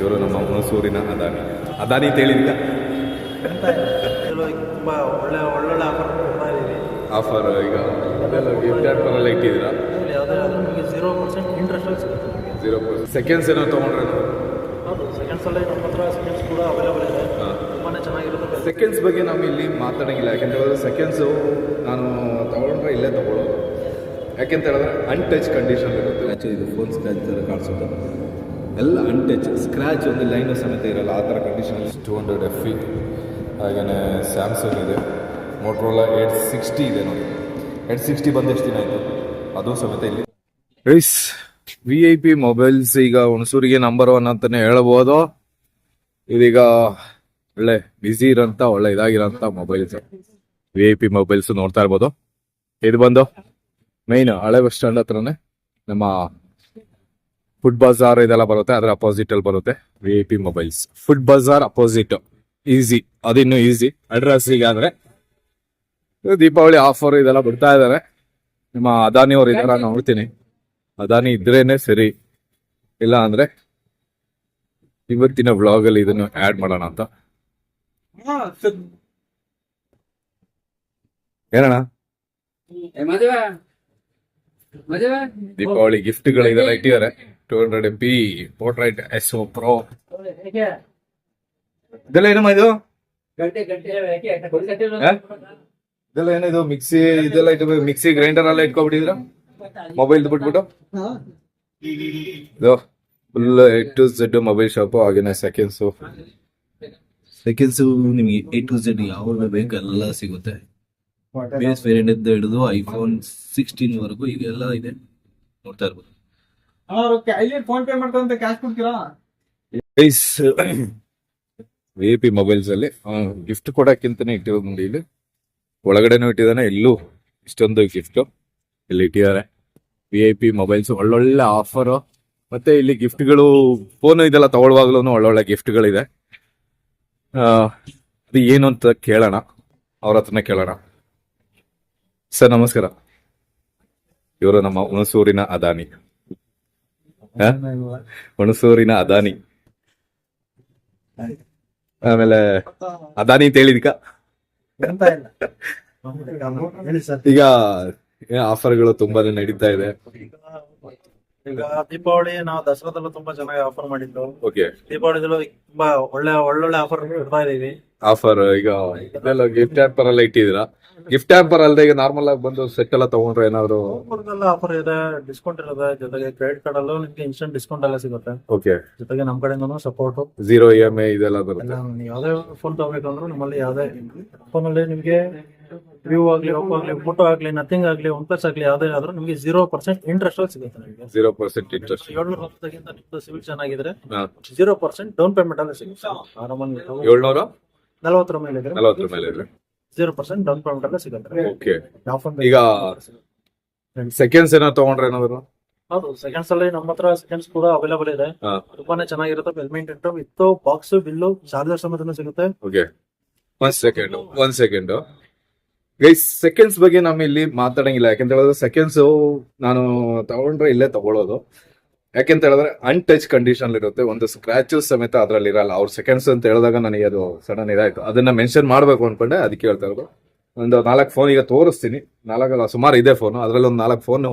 ಇವರು ನಮ್ಮ ಹುಣಸೂರಿನ ಅದಾನಿ ಅಂತ ಹೇಳಿದ್ದ ತುಂಬ ಒಳ್ಳೊಳ್ಳೆ ಆಫರ್ ಕೊಡ್ತಾ ಇದ್ದೀವಿ. ಆಫರ್ ಈಗ ಗಿಫ್ಟ್ ಆಫರೆಲ್ಲ ಇಟ್ಟಿದ್ದೀರಾ? ಯಾವುದೇ ಆದರೂ ನಿಮಗೆ 0% ಇಂಟ್ರೆಸ್ಟಲ್ಲಿ ಸಿಗುತ್ತೆ. 0% ಸೆಕೆಂಡ್ಸ್ ಏನೋ ತೊಗೊಂಡ್ರೆ ಹೌದು, ಸೆಕೆಂಡ್ಸಲ್ಲಿ ನಮ್ಮ ಹತ್ರ ಸೆಕೆಂಡ್ಸ್ ಕೂಡ ಅವೈಲೇಬಲ್ ಇದೆ. ತುಂಬಾ ಚೆನ್ನಾಗಿರುತ್ತೆ. ಸೆಕೆಂಡ್ಸ್ ಬಗ್ಗೆ ನಾವು ಇಲ್ಲಿ ಮಾತಾಡೋಂಗಿಲ್ಲ. ಯಾಕೆಂತ ಹೇಳಿದ್ರೆ ಸೆಕೆಂಡ್ಸು ನಾನು ತೊಗೊಂಡ್ರೆ ಇಲ್ಲೇ ತೊಗೊಳ್ಳೋದು. ಯಾಕೆಂತ ಹೇಳಿದ್ರೆ ಅನ್ಟಚ್ ಕಂಡೀಷನ್ ಇರುತ್ತೆ. ಆ್ಯಕ್ಚುಲಿ ಇದು ಫೋನ್ ಸ್ಕ್ರ್ಯಾಚ್ ಥರ ಕಾಣಿಸುತ್ತೆ, ಎಲ್ಲ ಅನ್ಟಚ್, ಸ್ಕ್ರ್ಯಾಚ್ ಒಂದು ಲೈನು ಸಮೇತ ಇರಲ್ಲ ಆ ಥರ ಕಂಡೀಷನಲ್ಲಿ. 200 FE ಹಾಗೆಯೇ ಸ್ಯಾಮ್ಸಂಗ್ ಇದೆ, ಮೋಟ್ರೋಲಾ 860 ಇದೆ ನೋಡಿ. 860 ಬಂದು ಎಷ್ಟು ದಿನ ಆಯಿತು, ಅದು ಸಮೇತ ಇಲ್ಲಿ. ರೈಸ್ VIP ಮೊಬೈಲ್ಸ್ ಈಗ ಹುಣಸೂರಿಗೆ ನಂಬರ್ 1 ಅಂತಲೇ ಹೇಳ್ಬೋದು. ಇದೀಗ ಒಳ್ಳೆ ಬ್ಯುಸಿ ಇರೋಂಥ ಒಳ್ಳೆ ಇದಾಗಿರೋಂಥ ಮೊಬೈಲ್ಸ್, VIP ಮೊಬೈಲ್ಸ್ ನೋಡ್ತಾ ಇರ್ಬೋದು. ಇದು ಬಂದು ಮೈನ್ ಹಳೆ ಬಸ್ ಸ್ಟ್ಯಾಂಡ್ ಹತ್ರನೇ ನಮ್ಮ ಫುಡ್ ಬಜಾರ್ ಇದೆಲ್ಲ ಬರುತ್ತೆ, ಅದರ ಅಪೋಸಿಟ್ ಅಲ್ಲಿ ಬರುತ್ತೆ VIP mobiles. Food Bazaar opposite, easy, ಅದಿನ್ನು ಈಸಿ ಅಡ್ರೆಸ್. ಈಗ ಅಂದ್ರೆ ದೀಪಾವಳಿ ಆಫರ್ ಇದೆಲ್ಲ ಬಿಡ್ತಾ ಇದ್ದಾರೆ. ನಿಮ್ಮ ಅದಾನಿ ಅವ್ರು ಇದಾರ ನೋಡ್ತೀನಿ, ಅದಾನಿ ಇದ್ರೇನೆ ಸರಿ, ಇಲ್ಲ ಅಂದ್ರೆ ಇವತ್ತಿನ ವ್ಲಾಗ್ ಅಲ್ಲಿ ಇದನ್ನು ಆಡ್ ಮಾಡೋಣ ಅಂತ. ಏನಣ್ಣ ದೀಪಾವಳಿ ಗಿಫ್ಟ್ಗಳು ಇದೆಲ್ಲ ಇಟ್ಟಿದ್ದಾರೆ. 200 MP ಪೋರ್ಟ್ರೈಟ್ SO Pro ಇದೆಲ್ಲ ಏನಮ್ಮ ಇದು? ಇದೆಲ್ಲ ಏನಿದು ಮಿಕ್ಸಿ ಇದೆಲ್ಲ ಇಟ್ಟು ಮಿಕ್ಸಿ ಗ್ರೈಂಡರ್ ಎಲ್ಲ ಇಟ್ಕೊಬಿಟ್ಟಿದ್ರ ಮೊಬೈಲ್ ಬಿಟ್ಬಿಟ್ಟು. ಇದು full A to Z mobile shop. ಹಾಗೇನೆ ಸೆಕೆಂಡ್ಸು ನಿಮಗೆ A to Z ಯಾವಾಗ ಬೇಕು ಎಲ್ಲ ಸಿಗುತ್ತೆ. ಬೇಸ್ ವೇರಿಯಂಟ್ ಇಂದ ಹಿಡಿದು iPhone 16 ವರೆಗೂ ಈಗೆಲ್ಲ ಇದೆ, ನೋಡ್ತಾ ಇರ್ಬೋದು. ಫೋನ್ ಪೇ ಮಾಡ್ಕೊಂತ ಕ್ಯಾಶ್ ಕೊಡ್ತೀರಾ? VIP ಮೊಬೈಲ್ಸ್ ಅಲ್ಲಿ ಗಿಫ್ಟ್ ಕೊಡಕ್ಕಿಂತಾನೆ ಇಟ್ಟಿರೋದು ನೋಡಿ. ಇಲ್ಲಿ ಒಳಗಡೆನೂ ಇಟ್ಟಿದ್ದಾನೆ, ಇಲ್ಲೂ ಇಷ್ಟೊಂದು ಗಿಫ್ಟ್ ಇಲ್ಲಿ ಇಟ್ಟಿದ್ದಾರೆ. VIP ಮೊಬೈಲ್ಸ್ ಒಳ್ಳೊಳ್ಳೆ ಆಫರು, ಮತ್ತೆ ಇಲ್ಲಿ ಗಿಫ್ಟ್ಗಳು ಫೋನ್ ಇದೆಲ್ಲ ತಗೊಳ್ಳುವಾಗ್ಲೂ ಒಳ್ಳೊಳ್ಳೆ ಗಿಫ್ಟ್ಗಳಿದೆ. ಅದು ಏನು ಅಂತ ಕೇಳೋಣ, ಅವ್ರ ಹತ್ರನೇ ಕೇಳೋಣ. ಸರ್ ನಮಸ್ಕಾರ, ಇವರು ನಮ್ಮ ಹುಣಸೂರಿನ ಅದಾನಿ. ಹುಣಸೂರಿನ ಅದಾನಿ, ಆಮೇಲೆ ಅದಾನಿ ಅಂತ ಹೇಳಿದ್ಕ ಈಗ ಆಫರ್ಗಳು ತುಂಬಾನೇ ನಡೀತಾ ಇದೆ. ಈಗ ದೀಪಾವಳಿ ನಾವು ದಸರಾದಲ್ಲೂ ತುಂಬಾ ಚೆನ್ನಾಗಿ ಆಫರ್ ಮಾಡಿದ್ದು. ಓಕೆ, ದೀಪಾವಳಿದಲ್ಲೂ ತುಂಬಾ ಒಳ್ಳೊಳ್ಳೆ ಆಫರ್ ಇಡ್ತಾ ಇದೀವಿ. ಆಫರ್ ಈಗ ಇದೆಲ್ಲ ಗಿಫ್ಟ್ ಆಫರ್ ಎಲ್ಲ ಇಟ್ಟಿದ್ದೀರಾ? ಗಿಫ್ಟ್ ಆಫರ್ ಅಲ್ಲದೆ ಈಗ ನಾರ್ಮಲ್ ಆಗಿ ಬಂದು ಸೆಟ್ ಎಲ್ಲ ತಗೊಂಡ್ರೆ ಏನಾದ್ರು ಆಫರ್ ಇದೆ, ಡಿಸ್ಕೌಂಟ್ ಇರುತ್ತೆ. ಜೊತೆಗೆ ಕ್ರೆಡಿಟ್ ಕಾರ್ಡ್ ಅಲ್ಲೂ ನಿಮ್ಗೆ ಇನ್ಸ್ಟೆಂಟ್ ಡಿಸ್ಕೌಂಟ್ ಎಲ್ಲ ಸಿಗುತ್ತೆ. ಓಕೆ, ಜೊತೆಗೆ ನಮ್ ಕಡೆಯಿಂದನೂ ಸಪೋರ್ಟ್, 0 EMI ಇದೆಲ್ಲ ಬರುತ್ತೆ. ಯಾವ್ದೇ ಫೋನ್ ತಗೋಬೇಕಂದ್ರೂ ನಮ್ಮಲ್ಲಿ ಯಾವ್ದೇ ಫೋನ್ ಅಲ್ಲಿ ನಿಮ್ಗೆ ವ್ಯೂ ಆಗ್ಲಿ, ಒಪ್ಪೋ ಆಗ್ಲಿ, ಫೋಟೋ ಆಗ್ಲಿ, ನಥಿಂಗ್ ಆಗ್ಲಿ, OnePlus ಆಗ್ಲಿ, ಯಾವ್ದೇ ಆದ್ರೂ ನಿಮ್ಗೆ 0% ಇಂಟ್ರೆಸ್ಟ್ ಅಲ್ಲಿ ಸಿಗುತ್ತೆ. ನಿಮಗೆ 0% ಇಂಟ್ರೆಸ್ಟ್. 700 ರೂಪಾಯಿಗಿಂತ ನಿಮ್ದು ಸಿವಿಲ್ ಚೆನ್ನಾಗಿದ್ರೆ 0% ಡೌನ್ ಪೇಮೆಂಟ್ ಅಲ್ಲಿ ಸಿಗುತ್ತೆ. ಆರಾಮಾಗಿ 740 ಮೇಲೆ ಇದ್ರೆ 40 ಮೇಲೆ ಇದ್ರೆ 0% ಡೌನ್ ಪೇಮೆಂಟ್ ಅಲ್ಲೇ ಸಿಗುತ್ತೆ. ಓಕೆ, ಈಗ ಸೆಕೆಂಡ್ಸ್ ಏನೋ ತಗೊಂಡ್ರೆ ಏನಾದ್ರು? ಹೌದು, ಸೆಕೆಂಡ್ಸ್ ಅಲ್ಲಿ ನಮ್ಮ ಹತ್ರ ಸೆಕೆಂಡ್ಸ್ ಕೂಡ ಅವೈಲೇಬಲ್ ಇದೆ. ತುಂಬಾನೇ ಚೆನ್ನಾಗಿರುತ್ತೆ. Well maintain with box, bill, charger ಸಮೇತ ಸಿಗುತ್ತೆ. ಓಕೆ, ಒಂದ್ ಸೆಕೆಂಡ್ ಗೈಸ್, ಸೆಕೆಂಡ್ಸ್ ಬಗ್ಗೆ ನಾವು ಇಲ್ಲಿ ಮಾತಾಡಂಗಿಲ್ಲ. ಯಾಕೆಂತ ಹೇಳಿದ್ರೆ ಸೆಕೆಂಡ್ಸ್ ನಾನು ತಗೊಂಡ್ರೆ ಇಲ್ಲೇ ತಗೊಳ್ಳೋದು. ಯಾಕೆಂತ ಹೇಳಿದ್ರೆ ಅನ್ಟಚ್ ಕಂಡೀಷನ್ ಇರುತ್ತೆ, ಒಂದು ಸ್ಕ್ರಾಚಸ್ ಸಮೇತ ಅದ್ರಲ್ಲಿ ಇರಲ್ಲ. ಅವ್ರು ಸೆಕೆಂಡ್ಸ್ ಅಂತ ಹೇಳಿದಾಗ ನನಗೆ ಅದು ಸಡನ್ ಇದಾಯ್ತು, ಅದನ್ನ ಮೆನ್ಷನ್ ಮಾಡ್ಬೇಕು ಅನ್ಕೊಂಡೆ, ಅದಕ್ಕೆ ಹೇಳ್ತಾ ಇರೋದು. ಒಂದು 4 ಫೋನ್ ಈಗ ತೋರಿಸ್ತೀನಿ, 4 ಸುಮಾರು ಇದೆ ಫೋನು, ಅದ್ರಲ್ಲಿ ಒಂದು 4 ಫೋನ್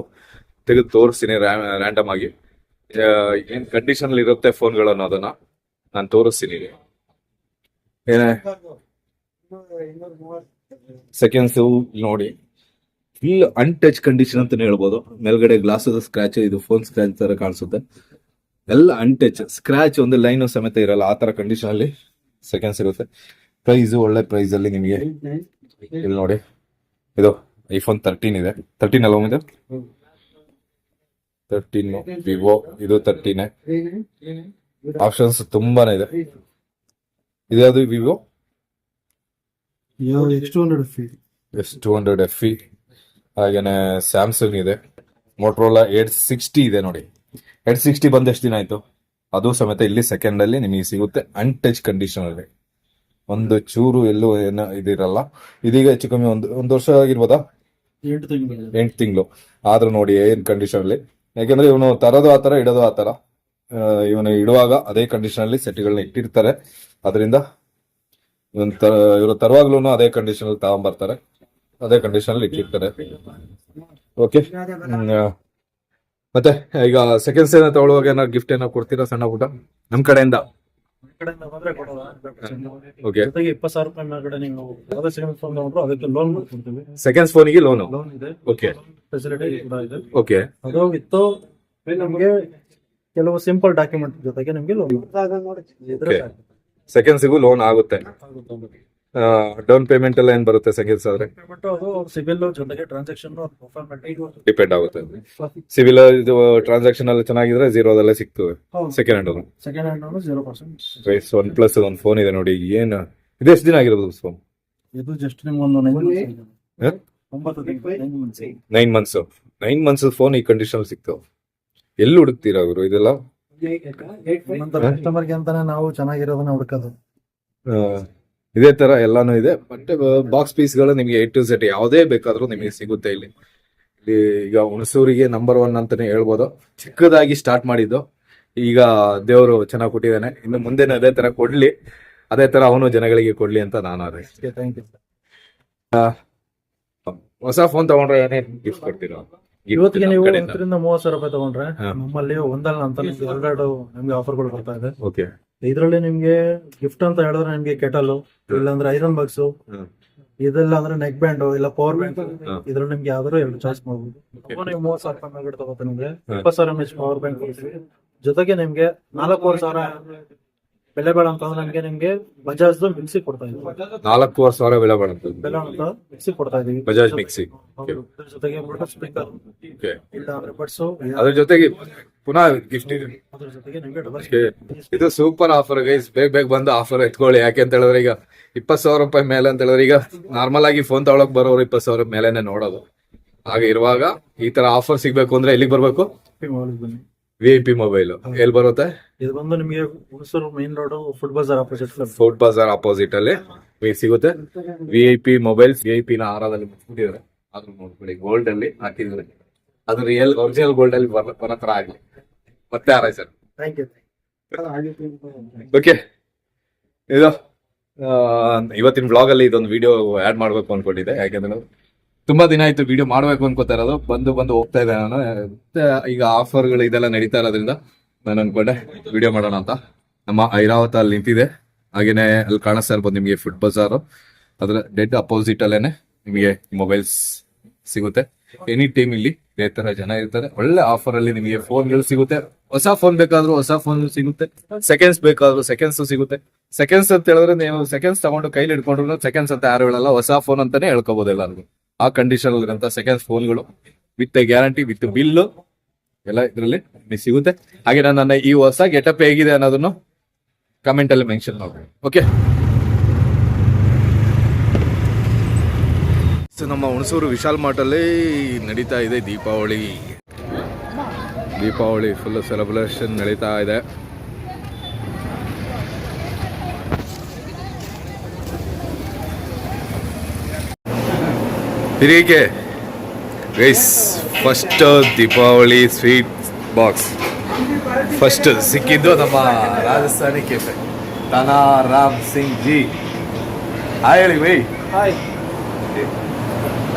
ತೆಗೆದು ತೋರಿಸ್ತೀನಿ ರ್ಯಾಂಡಮ್ ಆಗಿ. ಏನ್ ಕಂಡೀಷನ್ ಇರುತ್ತೆ ಫೋನ್ಗಳು ಅನ್ನೋದನ್ನ ನಾನು ತೋರಿಸ್ತೀನಿ. ಏನೇ ಸೆಕೆಂಡ್ಸ್ ನೋಡಿ, ಫುಲ್ ಅನ್ಟಚ್ ಕಂಡೀಷನ್ ಅಂತಾನೆ ಹೇಳ್ಬೋದು. ಮೇಲ್ಗಡೆ ಗ್ಲಾಸ್ ಸ್ಕ್ರಾಚ್, ಇದು ಫೋನ್ ಸ್ಕ್ರಾಚ್ ತರ ಕಾಣಿಸುತ್ತೆ, ಎಲ್ಲ ಅನ್ಟಚ್, ಸ್ಕ್ರಾಚ್ ಒಂದು ಲೈನು ಸಮೇತ ಇರಲ್ಲ ಆ ತರ ಕಂಡೀಷನ್ ಅಲ್ಲಿ ಸೆಕೆಂಡ್ಸ್ ಇರುತ್ತೆ. ಪ್ರೈಸ್ ಒಳ್ಳೆ ಪ್ರೈಸ್ ಅಲ್ಲಿ ನಿಮಗೆ ಇಲ್ಲಿ ನೋಡಿ. ಇದು iPhone 13 ಇದೆ, 13 ಅಲ್ಲ ಇದು 13 ವಿವೋ, ಇದು 13. ಆಪ್ಷನ್ಸ್ ತುಂಬಾನೇ ಇದೆ. ಇದ್ಯಾವುದು ವಿವೋ S200 FE, ಹಾಗೇನೆ ಸ್ಯಾಮ್ಸಂಗ್ ಇದೆ, ಮೋಟ್ರೋಲಾ 860 ಇದೆ ನೋಡಿ. 860 ಬಂದು ಎಷ್ಟು ದಿನ ಆಯ್ತು, ಅದು ಸಮೇತ ಇಲ್ಲಿ ಸೆಕೆಂಡ್ ಅಲ್ಲಿ ನಿಮಗೆ ಸಿಗುತ್ತೆ ಅನ್ಟಚ್ ಕಂಡೀಷನ್ ಅಲ್ಲಿ. ಒಂದು ಚೂರು ಎಲ್ಲೂ ಏನೋ ಇದಿರಲ್ಲ. ಇದೀಗ ಹೆಚ್ಚು ಕಮ್ಮಿ ಒಂದು ವರ್ಷ ಆಗಿರ್ಬೋದಾ, 8 ತಿಂಗಳು ಆದ್ರೂ ನೋಡಿ ಏನ್ ಕಂಡೀಷನ್ ಅಲ್ಲಿ. ಯಾಕಂದ್ರೆ ಇವನು ತರೋದು ಆತರ, ಇಡೋದು ಆತರ, ಇವನು ಇಡುವಾಗ ಅದೇ ಕಂಡೀಷನಲ್ಲಿ ಸೆಟ್ಗಳನ್ನ ಇಟ್ಟಿರ್ತಾರೆ. ಅದರಿಂದ ಇವರು ತರುವಾಗ್ಲೂ ಅದೇ ಕಂಡೀಷನಲ್ಲಿ ತಗೊಂಬರ್ತಾರೆ, ಅದೇ ಕಂಡೀಷನಲ್ಲಿ ಇಟ್ಟಿರ್ತಾರೆ. ಓಕೆ, ಮತ್ತೆ ಈಗ ಸೆಕೆಂಡ್ಸ್ ಏನೋ ತಗೊಳ್ಳುವಾಗ ಏನಾದ್ರು ಗಿಫ್ಟ್ ಏನೋ ಕೊಡ್ತೀರಾ ಸಣ್ಣ ಪುಟ್ಟ ನಮ್ಮ ಕಡೆಯಿಂದ? ಬಂದ್ರೆ ಕೊಡೋಣ. ಓಕೆ, ಜೊತೆಗೆ 20,000 ರೂಪಾಯಿ ಮೇಲ್ಗಡೆ ನೀವು ಯಾವುದೇ ಸೆಕೆಂಡ್ ಫೋನ್ ತಗೊಂಡ್ರು ಅದಕ್ಕೆ ಲೋನ್ ಕೊಡ್ತೀವಿ. ಸೆಕೆಂಡ್ಸ್ ಫೋನಿಗೆ ಲೋನು? ಲೋನ್ ಇದೆ, ಓಕೆ, ಫೆಸಿಲಿಟಿ ಕೂಡ ಇದೆ. ಓಕೆ. ಅದು ವಿತ್ತು ನಮಗೆ ಕೆಲವು ಸಿಂಪಲ್ ಡಾಕ್ಯುಮೆಂಟ್ ಜೊತೆಗೆ ನಿಮಗೆ ಲೋನ್ Okay. ಸೆಕೆಂಡ್ಸಿಗೂ ಲೋನ್ ಆಗುತ್ತೆ. ಡೌನ್ ಪೇಮೆಂಟ್ ಎಲ್ಲ ಏನ್ ಬರುತ್ತೆ ಸೆಕೆಂಡ್ಸ್ ಆದ್ರೆ? ಅದು ಸಿಬಿಲ್ ಜೊತೆಗೆ ಟ್ರಾನ್ಸಾಕ್ಷನ್ ಡಿಪೆಂಡ್ ಆಗುತ್ತೆ. ಸಿವಿಲ್ ಇದು ಟ್ರಾನ್ಸಾಕ್ಷನ್ ಎಲ್ಲ ಚೆನ್ನಾಗಿದ್ರೆ ಝೀರೋದಲ್ಲೇ ಸಿಗ್ತದೆ. Second hand second hand 0%. One plus ಒಂದು ಫೋನ್ ಇದೆ ನೋಡಿ. ಏನು ಇದು ಎಷ್ಟು ದಿನ ಆಗಿರೋದು ಫೋನ್? ಇದು ಜಸ್ಟ್ ನಿಮ್ಗೊಂದು 9 ಮಂತ್ಸ್ ಫೋನ್ ಈ ಕಂಡೀಷನ್ ಸಿಕ್ತು. ಎಲ್ಲಿ ಹುಡುಕ್ತೀರಾ ಅವರು ಇದೆಲ್ಲ? ಕಸ್ಟಮರ್ಗೆ ಅಂತಾನೆ ನಾವು ಚೆನ್ನಾಗಿರೋದನ್ನ ಹುಡುಕೋದು. ಇದೇ ತರ ಎಲ್ಲಾನು ಇದೆ. ಬಟ್ ಬಾಕ್ಸ್ ಪೀಸ್ಗಳು ನಿಮಗೆ A to Z ಯಾವುದೇ ಬೇಕಾದ್ರೂ ನಿಮಗೆ ಸಿಗುತ್ತೆ ಇಲ್ಲಿ. ಈಗ ಹುಣಸೂರಿಗೆ ನಂಬರ್ 1 ಅಂತಾನೆ ಹೇಳ್ಬೋದು. ಚಿಕ್ಕದಾಗಿ ಸ್ಟಾರ್ಟ್ ಮಾಡಿದ್ದು, ಈಗ ದೇವರು ಚೆನ್ನಾಗಿ ಕೊಟ್ಟಿದ್ದಾನೆ. ಇನ್ನು ಮುಂದೆ ಅದೇ ತರ ಕೊಡ್ಲಿ, ಅದೇ ತರ ಅವನು ಜನಗಳಿಗೆ ಕೊಡ್ಲಿ ಅಂತ ನಾನು ಹಾರೈಸ್ತೀನಿ. Thank you. ಹೊಸ ಫೋನ್ ತಗೊಂಡ್ರೆ ಏನೇನು ಗಿಫ್ಟ್ ಕೊಡ್ತೀರಾ? ಇವತ್ತಿಗೆ ನೀವು 20,000 ರೂಪಾಯಿ ತಗೊಂಡ್ರೆ ನಮ್ಮಲ್ಲಿ ಒಂದಲ್ಲ ಅಂತ ನಿಮ್ಗೆ 2 ನಿಮ್ಗೆ ಆಫರ್ಗಳು ಬರ್ತಾ ಇದೆ. ಓಕೆ, ಇದರಲ್ಲಿ ನಿಮ್ಗೆ ಗಿಫ್ಟ್ ಅಂತ ಹೇಳಿದ್ರೆ ನಿಮ್ಗೆ ಕೆಟಲ್, ಇಲ್ಲಾಂದ್ರೆ ಐರನ್ ಬಾಕ್ಸ್, ಇದೆಲ್ಲ ಅಂದ್ರೆ ನೆಕ್ ಬ್ಯಾಂಡ್ ಇಲ್ಲ ಪವರ್ ಬ್ಯಾಂಕ್. ಇದ್ರಲ್ಲಿ ನಿಮ್ಗೆ ಯಾವ್ದಾದ್ರು 2 ಚಾಯ್ಸ್ ಮಾಡ್ಬೋದು. ನೀವು 30,000 ರೂಪಾಯಿ ಮೇಲ್ಗಡೆ ತಗೋತ ನಿಮ್ಗೆ 20,000 mAh ಪವರ್ ಬ್ಯಾಂಕ್ ಕೊಡ್ತೀವಿ. ಜೊತೆಗೆ ನಿಮ್ಗೆ 4,500 ಬೆಲೆ ಬೇಡ ಅಂತಂದ್ರೆ ನಿಮ್ಗೆ ಬಜಾಜ್ ಮಿಕ್ಸಿ ಕೊಡ್ತಾ ಇದೀವಿ. 4,500 ಬೆಲೆ ಬಾಳುತ್ತೆ ಬೆಲೆ ಅಂತ ಮಿಕ್ಸಿ ಕೊಡ್ತಾ ಇದೀವಿ. ಬಜಾಜ್ ಮಿಕ್ಸಿ. ಅದ್ರ ಜೊತೆಗೆ ಬ್ಲೂಟೂತ್ ಸ್ಪೀಕರ್, ಇಲ್ಲ ಅಂದ್ರೆ ಬಡ್ಸು, ಅದ್ರ ಜೊತೆಗೆ ಪುನಃ ಗಿಫ್ಟ್ ಇದೆ. ಅದ್ರ ಜೊತೆಗೆ ನಿಮ್ಗೆ ಡಬಲ್ ಇದು ಸೂಪರ್ ಆಫರ್ ಗೈಸ್. ಬೇಗ ಬಂದು ಆಫರ್ ಎತ್ಕೊಳ್ಳಿ. ಯಾಕೆ ಅಂತ ಹೇಳಿದ್ರೆ ಈಗ 20,000 ರೂಪಾಯಿ ಮೇಲೆ ಅಂತ ಹೇಳಿದ್ರೆ ಈಗ ನಾರ್ಮಲ್ ಆಗಿ ಫೋನ್ ತಗೊಳಕ್ ಬರೋರು 20,000 ಮೇಲೆನೆ ನೋಡೋದು. ಹಾಗೆ ಇರುವಾಗ ಈ ತರ ಆಫರ್ ಸಿಗ್ಬೇಕು ಅಂದ್ರೆ ಎಲ್ಲಿಗೆ ಬರ್ಬೇಕು? ಬನ್ನಿ. VIP ಮೊಬೈಲ್ ಎಲ್ಲಿ ಬರುತ್ತೆ? ಇದು ಬಂದು ನಿಮಗೆ Hunsur main road food Bazaar opposite. Food Bazaar opposite ಅಲ್ಲಿ ಸಿಗುತ್ತೆ. VIP mobiles. VIP ನ ಹಾರದಲ್ಲಿ ಮುಚ್ಚಿಬಿಟ್ಟಿದ್ದಾರೆ. ಅದ್ರ ನೋಡ್ಕೊಳ್ಳಿ, ಗೋಲ್ಡ್ ಅಲ್ಲಿ ಹಾಕಿದ್ರೆ ಅದು ರಿಯಲ್ ಒರಿಜಿನಲ್ ಗೋಲ್ಡ್ ಅಲ್ಲಿ ಬರೋ ತರ ಆಗ್ಲಿ. ಮತ್ತೆ ಹಾರೈಸರ್. Thank you. ಓಕೆ, ಇದು ಇವತ್ತಿನ ಬ್ಲಾಗ್ ಅಲ್ಲಿ ಇದೊಂದು ವಿಡಿಯೋ ಆಡ್ ಮಾಡ್ಬೇಕು ಅನ್ಕೊಂಡಿದ್ದೆ. ಯಾಕೆಂದ್ರೆ ತುಂಬಾ ದಿನ ಆಯ್ತು ವಿಡಿಯೋ ಮಾಡ್ಬೇಕು ಅನ್ಕೋತಾ ಇರೋದು. ಬಂದು ಹೋಗ್ತಾ ಇದೆ ನಾನು. ಮತ್ತೆ ಈಗ ಆಫರ್ಗಳು ಇದೆಲ್ಲ ನಡೀತಾ ಇರೋದ್ರಿಂದ ನಾನು ಅನ್ಕೊಂಡೆ ವಿಡಿಯೋ ಮಾಡೋಣ ಅಂತ. ನಮ್ಮ ಐರಾವತ ಅಲ್ಲಿ ನಿಂತಿದೆ. ಹಾಗೇನೆ ಅಲ್ಲಿ ಕಾಣಿಸ್ತಾ ಇರ್ಬೋದು ನಿಮಗೆ ಫುಡ್ ಬಜಾರ್. ಅದ್ರ ಡೆಡ್ ಅಪೋಸಿಟ್ ಅಲ್ಲೇನೆ ನಿಮಗೆ ಮೊಬೈಲ್ಸ್ ಸಿಗುತ್ತೆ. ಎನಿ ಟೈಮ್ ಇಲ್ಲಿ ಇದೇ ತರ ಜನ ಇರ್ತಾರೆ. ಒಳ್ಳೆ ಆಫರ್ ಅಲ್ಲಿ ನಿಮಗೆ ಫೋನ್ಗಳು ಸಿಗುತ್ತೆ. ಹೊಸ ಫೋನ್ ಬೇಕಾದ್ರೂ ಹೊಸ ಫೋನ್ ಸಿಗುತ್ತೆ. ಸೆಕೆಂಡ್ಸ್ ಬೇಕಾದ್ರೂ ಸೆಕೆಂಡ್ಸ್ ಸಿಗುತ್ತೆ. ಸೆಕೆಂಡ್ಸ್ ಅಂತ ಹೇಳಿದ್ರೆ ನೀವು ಸೆಕೆಂಡ್ಸ್ ತಗೊಂಡು ಕೈಲಿ ಹಿಡ್ಕೊಂಡ್ರು ಸೆಕೆಂಡ್ಸ್ ಅಂತ ಯಾರು ಹೇಳಲ್ಲ, ಹೊಸ ಫೋನ್ ಅಂತಾನೆ ಹೇಳ್ಕೋಬಹುದು ಎಲ್ಲರಿಗೂ. ಆ ಕಂಡೀಷನ್ ಇರೋಂಥ ಸೆಕೆಂಡ್ಸ್ ಫೋನ್ಗಳು ವಿತ್ ಗ್ಯಾರಂಟಿ ವಿತ್ ಬಿಲ್ ಎಲ್ಲ ಇದರಲ್ಲಿ ಸಿಗುತ್ತೆ. ಹಾಗೆ ನನ್ನ ಈ ಹೊಸ ಗೆಟಪ್ ಹೇಗಿದೆ ಅನ್ನೋದನ್ನು ಕಮೆಂಟ್ ಅಲ್ಲಿ ಮೆನ್ಷನ್ ಮಾಡಿ. ಓಕೆ, ಸೊ ನಮ್ಮ ಹುಣಸೂರು ವಿಶಾಲ್ ಮಾರ್ಟ್ ಅಲ್ಲಿ ನಡೀತಾ ಇದೆ ದೀಪಾವಳಿ ಫುಲ್ ಸೆಲೆಬ್ರೇಷನ್ ನಡೀತಾ ಇದೆ. ತಿರುಗಿಕೆ guys, first Deepavali sweet box first ಸಿಕ್ಕಿದ್ದು ನಮ್ಮ ರಾಜಸ್ಥಾನಿ ಕೆಫೆ ತಾನಾ ರಾಮ್ ಸಿಂಗ್ ಜಿ. ಹಾಯ್ ಹೇಳಿ ಬೈ. ಹಾಯ್.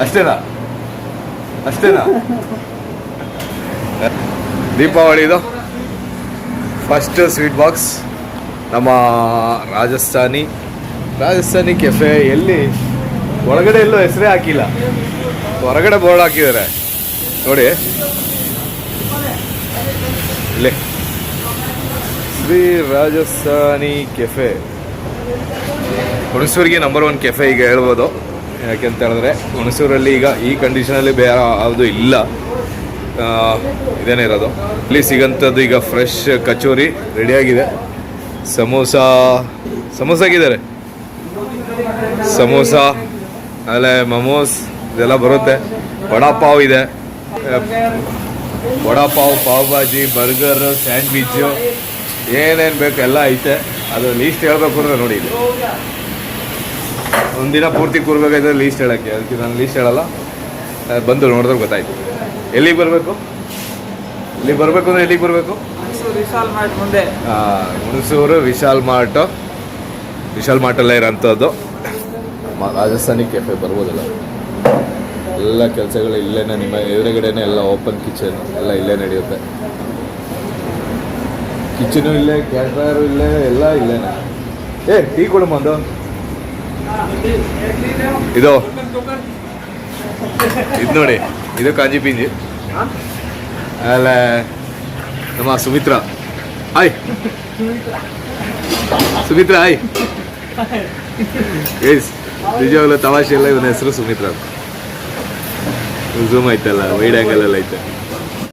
ಅಷ್ಟೇನಾ ದೀಪಾವಳಿದು ಫಸ್ಟ್ ಸ್ವೀಟ್ ಬಾಕ್ಸ್ ನಮ್ಮ ರಾಜಸ್ಥಾನಿ ಕೆಫೆ. ಎಲ್ಲಿ ಒಳಗಡೆ ಎಲ್ಲೂ ಹೆಸರೇ ಹಾಕಿಲ್ಲ, ಹೊರಗಡೆ ಬೋರ್ಡ್ ಹಾಕಿದ್ದಾರೆ ನೋಡಿ. ಇಲ್ಲಿ ಶ್ರೀ ರಾಜಸ್ಥಾನಿ ಕೆಫೆ, ಹುಣಸೂರಿಗೆ ನಂಬರ್ 1 ಕೆಫೆ ಈಗ ಹೇಳ್ಬೋದು. ಯಾಕೆಂತ ಹೇಳಿದ್ರೆ ಹುಣಸೂರಲ್ಲಿ ಈಗ ಈ ಕಂಡೀಷನಲ್ಲಿ ಬೇರೆ ಯಾವುದು ಇಲ್ಲ, ಇದೇನೇ ಇರೋದು. ಇಲ್ಲಿ ಸಿಗಂಥದ್ದು ಈಗ ಫ್ರೆಶ್ ಕಚೋರಿ ರೆಡಿಯಾಗಿದೆ. ಸಮೋಸಾಗಿದ್ದಾರೆ. ಸಮೋಸ ಆಮೇಲೆ ಮಮೋಸ್ ಇದೆಲ್ಲ ಬರುತ್ತೆ. ವಡಾಪಾವ್ ಇದೆ. ವಡಾಪಾವ್, ಪಾವ್ ಭಾಜಿ, ಬರ್ಗರ್, ಸ್ಯಾಂಡ್ವಿಚ್ಚು ಏನೇನು ಬೇಕು ಎಲ್ಲ ಐತೆ. ಅದು ಲೀಸ್ಟ್ ಹೇಳ್ಬೇಕು ಅಂದ್ರೆ ನೋಡಿ, ಇಲ್ಲಿ ಒಂದಿನ ಪೂರ್ತಿ ಕೂರ್ಬೇಕಾಯ್ತದೆ ಲೀಸ್ಟ್ ಹೇಳೋಕ್ಕೆ. ಅದಕ್ಕೆ ನಾನು ಲೀಸ್ಟ್ ಹೇಳಲ್ಲ, ಬಂದು ನೋಡಿದ್ರೆ ಗೊತ್ತಾಯ್ತು. ಎಲ್ಲಿಗೆ ಬರಬೇಕು? ಇಲ್ಲಿಗೆ ಬರಬೇಕು ಅಂದರೆ ಎಲ್ಲಿಗೆ ಬರಬೇಕು? ವಿಶಾಲ್ ಮಾರ್ಟ್ ಮುಂದೆ. ಹುಣಸೂರು ವಿಶಾಲ್ ಮಾರ್ಟಲ್ಲೇ ಇರೋಂಥದ್ದು ರಾಜಸ್ಥಾನಿ ಕೆಫೆ ಬರ್ಬೋದಲ್ಲ. ಎಲ್ಲ ಕೆಲಸಗಳು ಇಲ್ಲೇನೆ, ನಿಮ್ಮ ಎದುರುಗಡೆನೆ ಎಲ್ಲ ಓಪನ್ ಕಿಚನ್ ಎಲ್ಲ ಇಲ್ಲೇ ನಡೆಯುತ್ತೆ. ಕಿಚನು ಇಲ್ಲೇ, ಕ್ಯಾಟ್ರರು ಇಲ್ಲೇ, ಎಲ್ಲ ಇಲ್ಲೇನೆ. ಟೀ ಕೊಡಮ್ಮ ಒಂದು. ಇದು ನೋಡಿ, ಇದು ಕಾಂಜಿ ಪಿಂಜಿ. ಆಮೇಲೆ ನಮ್ಮ Sumitra, hi Sumitra, hi. Guys ನಿಜವಾಗ್ಲೂ ತಮಾಷೆ ಎಲ್ಲ, ಇವನ ಹೆಸರು ಸುಮಿತ್ರಾ. ಝೂಮ್ ಐತಲ್ಲ, ವೈಡ್ ಆ್ಯಂಗಲ್ ಎಲ್ಲ ಐತೆ.